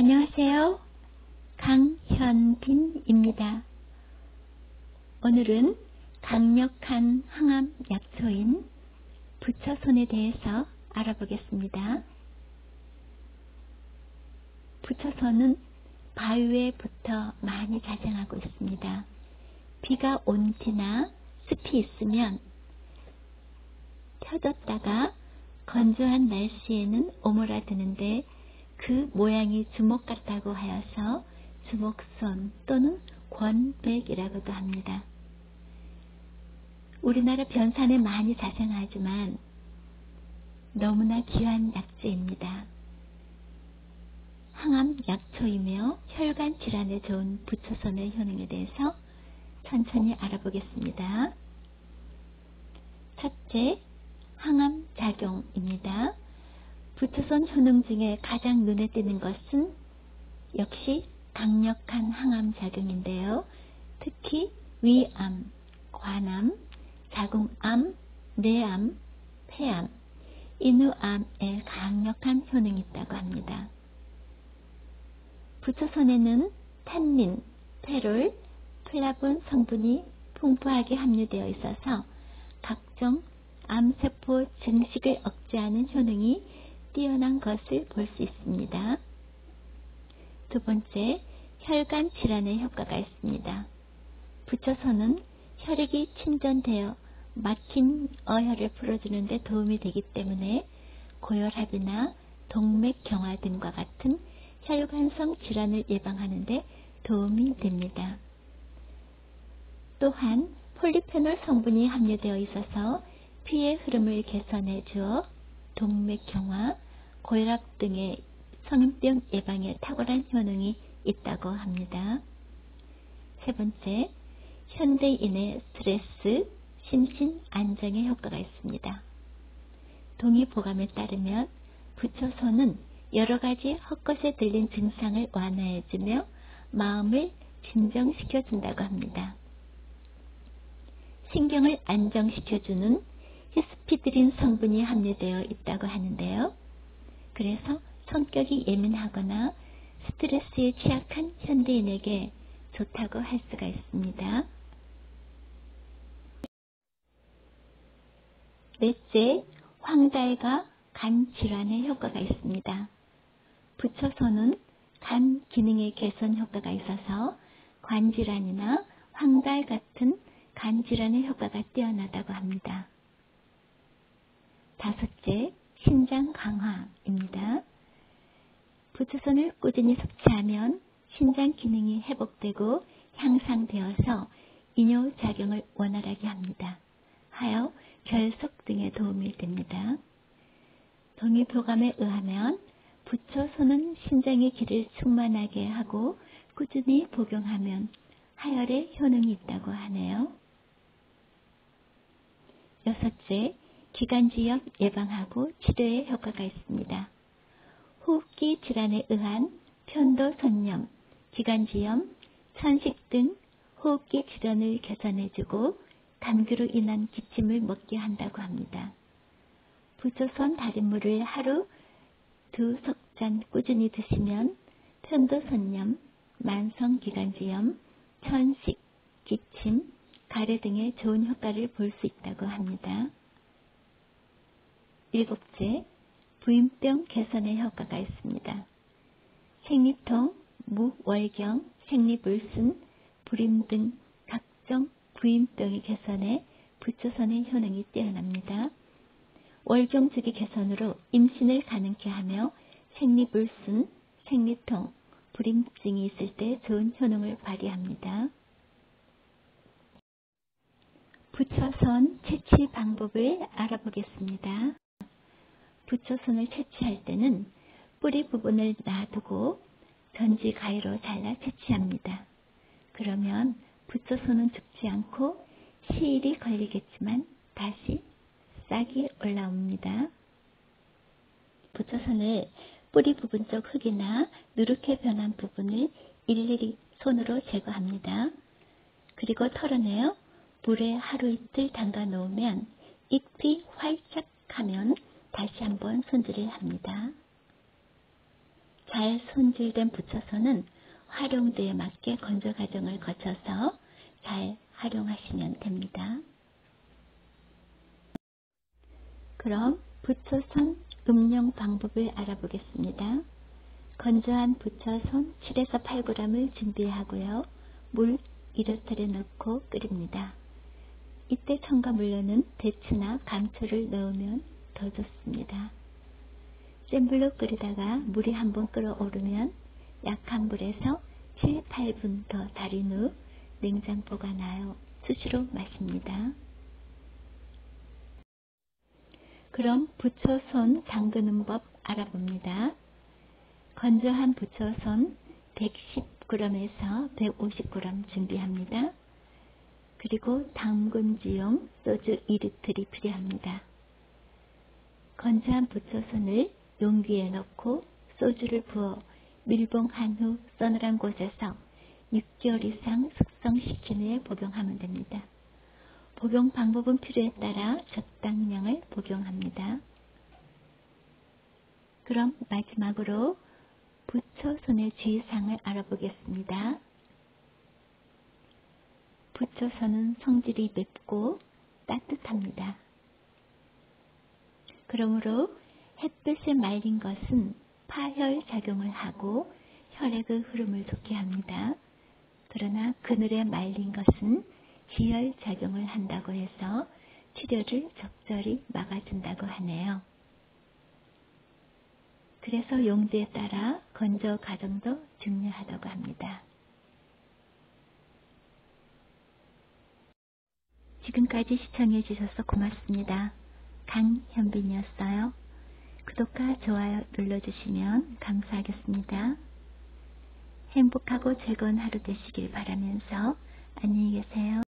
안녕하세요. 강현빈입니다. 오늘은 강력한 항암 약초인 부처손에 대해서 알아보겠습니다. 부처손은 바위에부터 많이 자생하고 있습니다. 비가 온 뒤나 습이 있으면 펴졌다가 건조한 날씨에는 오므라드는데 그 모양이 주먹 같다고 하여서 주먹손 또는 권백이라고도 합니다. 우리나라 변산에 많이 자생하지만 너무나 귀한 약재입니다. 항암 약초이며 혈관 질환에 좋은 부처손의 효능에 대해서 천천히 알아보겠습니다. 첫째, 항암 작용입니다. 부처손 효능 중에 가장 눈에 띄는 것은 역시 강력한 항암 작용인데요. 특히 위암, 관암, 자궁암, 뇌암, 폐암, 인후암에 강력한 효능이 있다고 합니다. 부처손에는 탄닌, 페롤, 플라본 성분이 풍부하게 함유되어 있어서 각종 암세포 증식을 억제하는 효능이 뛰어난 것을 볼 수 있습니다. 두 번째, 혈관 질환에 효과가 있습니다. 부처손은 혈액이 침전되어 막힌 어혈을 풀어주는 데 도움이 되기 때문에 고혈압이나 동맥경화 등과 같은 혈관성 질환을 예방하는 데 도움이 됩니다. 또한 폴리페놀 성분이 함유되어 있어서 피의 흐름을 개선해 주어 동맥경화, 고혈압 등의 성인병 예방에 탁월한 효능이 있다고 합니다. 세 번째, 현대인의 스트레스, 심신 안정에 효과가 있습니다. 동의보감에 따르면 부처손은 여러가지 헛것에 들린 증상을 완화해주며 마음을 진정시켜준다고 합니다. 신경을 안정시켜주는 히스피드린 성분이 함유되어 있다고 하는데요. 그래서 성격이 예민하거나 스트레스에 취약한 현대인에게 좋다고 할 수가 있습니다. 넷째, 황달과 간 질환에 효과가 있습니다. 부처손은 간 기능의 개선 효과가 있어서 관 질환이나 황달 같은 간 질환의 효과가 뛰어나다고 합니다. 다섯째, 신장 강화입니다. 부처손을 꾸준히 섭취하면 신장 기능이 회복되고 향상되어서 이뇨작용을 원활하게 합니다. 하여 결석 등에 도움이 됩니다. 동의보감에 의하면 부처손은 신장의 기를 충만하게 하고 꾸준히 복용하면 하혈에 효능이 있다고 하네요. 여섯째, 기관지염 예방하고 치료에 효과가 있습니다. 호흡기 질환에 의한 편도선염, 기관지염, 천식 등 호흡기 질환을 개선해주고 감기로 인한 기침을 먹게 한다고 합니다. 부처손 달인물을 하루 2석잔 꾸준히 드시면 편도선염, 만성기관지염, 천식, 기침, 가래 등의 좋은 효과를 볼 수 있다고 합니다. 일곱째, 부인병 개선에 효과가 있습니다. 생리통, 무월경, 생리불순, 불임 등 각종 부인병의 개선에 부처손의 효능이 뛰어납니다. 월경주기 개선으로 임신을 가능케 하며 생리불순, 생리통, 불임증이 있을 때 좋은 효능을 발휘합니다. 부처손 채취 방법을 알아보겠습니다. 부처손을 채취할 때는 뿌리 부분을 놔두고 전지 가위로 잘라 채취합니다. 그러면 부처손은 죽지 않고 시일이 걸리겠지만 다시 싹이 올라옵니다. 부처손을 뿌리 부분 쪽 흙이나 누렇게 변한 부분을 일일이 손으로 제거합니다. 그리고 털어내어 물에 하루 이틀 담가 놓으면 잎이 활짝 하면 다시 한번 손질을 합니다. 잘 손질된 부처손은 활용도에 맞게 건조 과정을 거쳐서 잘 활용하시면 됩니다. 그럼 부처손 음용 방법을 알아보겠습니다. 건조한 부처손 7에서 8g을 준비하고요. 물 1리터를 넣고 끓입니다. 이때 첨가물로는 대추나 감초를 넣으면 더 좋습니다. 센 불로 끓이다가 물이 한번 끓어오르면 약한 불에서 7, 8분 더 달인 후 냉장 보관하여 수시로 마십니다. 그럼 부처손 담그는 법 알아봅니다. 건조한 부처손 110g에서 150g 준비합니다. 그리고 담금지용 소주 2리터이 필요합니다. 건조한 부처손을 용기에 넣고 소주를 부어 밀봉한 후 서늘한 곳에서 6개월 이상 숙성시킨 후에 복용하면 됩니다. 복용 방법은 필요에 따라 적당량을 복용합니다. 그럼 마지막으로 부처손의 주의사항을 알아보겠습니다. 부처손은 성질이 맵고 따뜻합니다. 그러므로 햇볕에 말린 것은 파혈 작용을 하고 혈액의 흐름을 좋게 합니다. 그러나 그늘에 말린 것은 지혈 작용을 한다고 해서 출혈을 적절히 막아준다고 하네요. 그래서 용도에 따라 건조 과정도 중요하다고 합니다. 지금까지 시청해 주셔서 고맙습니다. 강현빈이었어요. 구독과 좋아요 눌러주시면 감사하겠습니다. 행복하고 즐거운 하루 되시길 바라면서 안녕히 계세요.